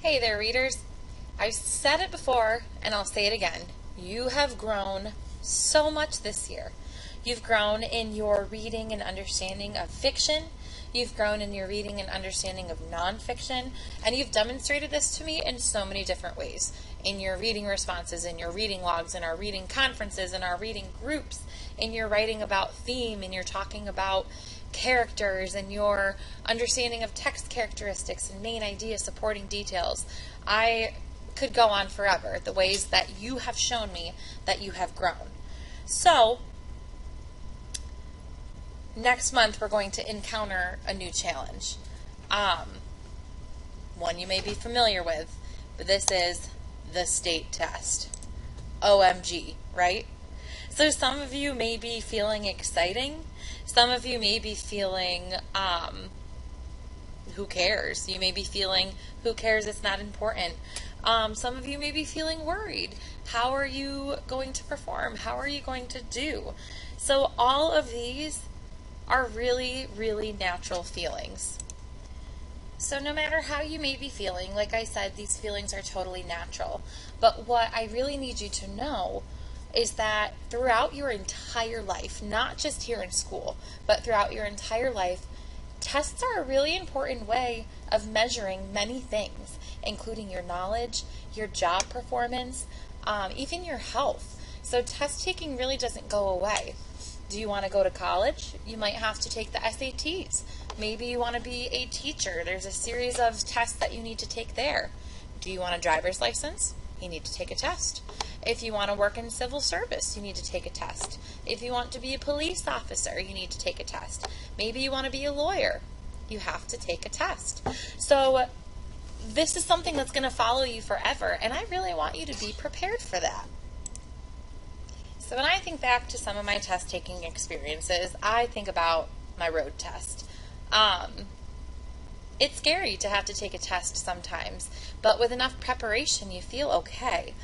Hey there, readers. I've said it before, and I'll say it again. You have grown so much this year. You've grown in your reading and understanding of fiction. You've grown in your reading and understanding of nonfiction. And you've demonstrated this to me in so many different ways. In your reading responses, in your reading logs, in our reading conferences, in our reading groups, in your writing about theme, in your talking about characters and your understanding of text characteristics and main ideas, supporting details. I could go on forever, the ways that you have shown me that you have grown. So, next month we're going to encounter a new challenge. One you may be familiar with, but this is the state test. OMG, right? So some of you may be feeling exciting. Some of you may be feeling, who cares? You may be feeling, who cares? It's not important. Some of you may be feeling worried. How are you going to perform? How are you going to do? So all of these are really, really natural feelings. So no matter how you may be feeling, like I said, these feelings are totally natural. But what I really need you to know is that throughout your entire life, not just here in school, but throughout your entire life, tests are a really important way of measuring many things, including your knowledge, your job performance, even your health. So test taking really doesn't go away. Do you want to go to college? You might have to take the SATs. Maybe you want to be a teacher. There's a series of tests that you need to take there. Do you want a driver's license? You need to take a test. If you want to work in civil service, you need to take a test. If you want to be a police officer, you need to take a test. Maybe you want to be a lawyer. You have to take a test. So this is something that's going to follow you forever, and I really want you to be prepared for that. So when I think back to some of my test-taking experiences, I think about my road test. It's scary to have to take a test sometimes, but with enough preparation, you feel okay.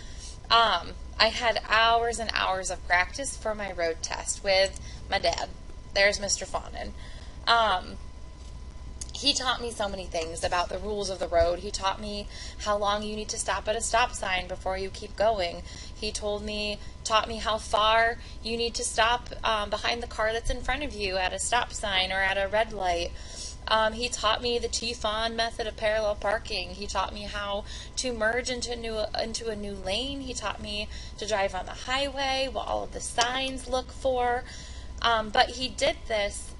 I had hours and hours of practice for my road test with my dad. There's Mr. Fawnin. He taught me so many things about the rules of the road. He taught me how long you need to stop at a stop sign before you keep going. He taught me how far you need to stop behind the car that's in front of you at a stop sign or at a red light. He taught me the T-Fawn method of parallel parking. He taught me how to merge into a new lane. He taught me to drive on the highway, what all of the signs look for. But he did this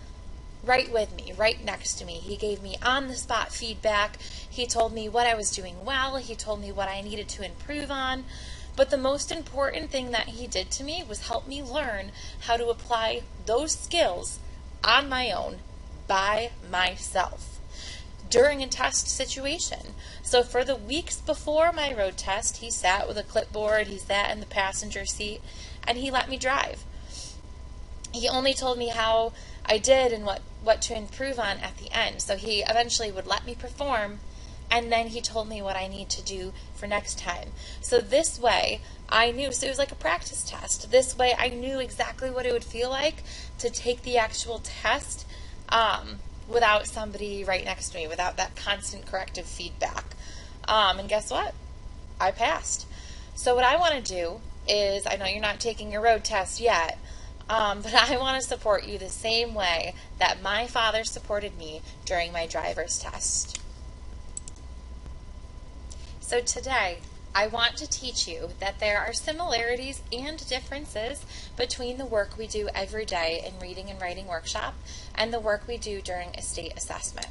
right with me, right next to me. He gave me on-the-spot feedback. He told me what I was doing well. He told me what I needed to improve on. But the most important thing that he did to me was help me learn how to apply those skills on my own, by myself, during a test situation. So for the weeks before my road test, he sat with a clipboard, he sat in the passenger seat, and he let me drive. He only told me how I did and what to improve on at the end. So he eventually would let me perform, and then he told me what I need to do for next time. So this way, I knew, so it was like a practice test. This way, I knew exactly what it would feel like to take the actual test without somebody right next to me, without that constant corrective feedback. And guess what? I passed. So what I want to do is, I know you're not taking your road test yet, but I want to support you the same way that my father supported me during my driver's test. So today, I want to teach you that there are similarities and differences between the work we do every day in Reading and Writing Workshop and the work we do during a state assessment.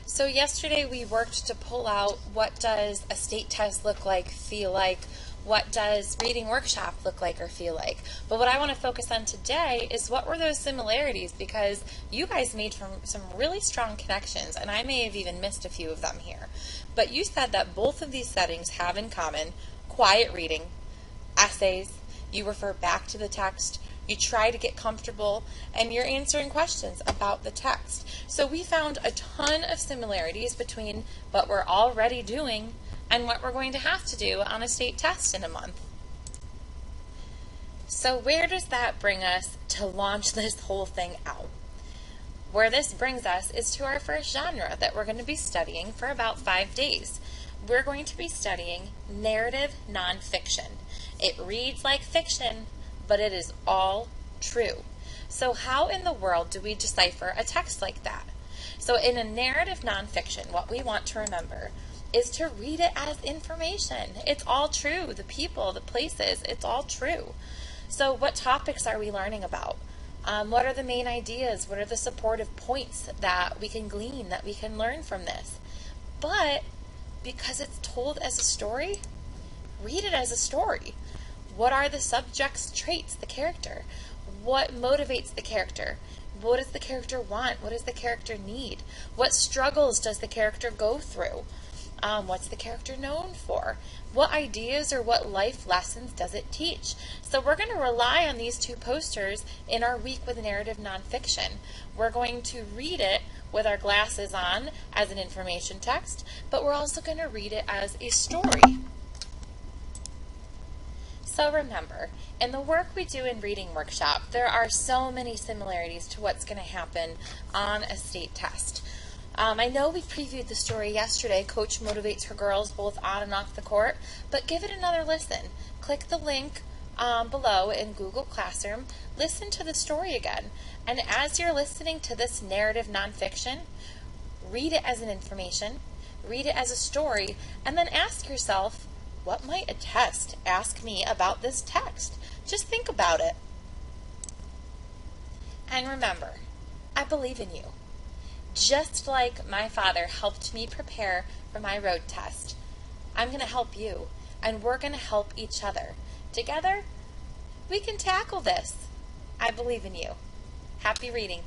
So yesterday we worked to pull out what does a state test look like, feel like, what does reading workshop look like or feel like. But what I want to focus on today is what were those similarities, because you guys made some really strong connections, and I may have even missed a few of them here. But you said that both of these settings have in common quiet reading, essays, you refer back to the text, you try to get comfortable, and you're answering questions about the text. So we found a ton of similarities between what we're already doing and what we're going to have to do on a state test in a month. So where does that bring us to launch this whole thing out? Where this brings us is to our first genre that we're going to be studying for about 5 days. We're going to be studying narrative nonfiction. It reads like fiction, but it is all true. So how in the world do we decipher a text like that? So in a narrative nonfiction, what we want to remember is to read it as information. It's all true. The people, the places, it's all true. So what topics are we learning about? What are the main ideas? What are the supportive points that we can glean, that we can learn from this? But because it's told as a story, read it as a story. What are the subject's traits, the character? What motivates the character? What does the character want? What does the character need? What struggles does the character go through? What's the character known for? What ideas or what life lessons does it teach? So we're going to rely on these two posters in our week with narrative nonfiction. We're going to read it with our glasses on as an information text, but we're also going to read it as a story. So remember, in the work we do in Reading Workshop, there are so many similarities to what's going to happen on a state test. I know we previewed the story yesterday, Coach Motivates Her Girls both on and off the court, but give it another listen. Click the link below in Google Classroom, listen to the story again, and as you're listening to this narrative nonfiction, read it as an information, read it as a story, and then ask yourself, what might a test ask me about this text? Just think about it. And remember, I believe in you. Just like my father helped me prepare for my road test, I'm going to help you, and we're going to help each other. Together, we can tackle this. I believe in you. Happy reading.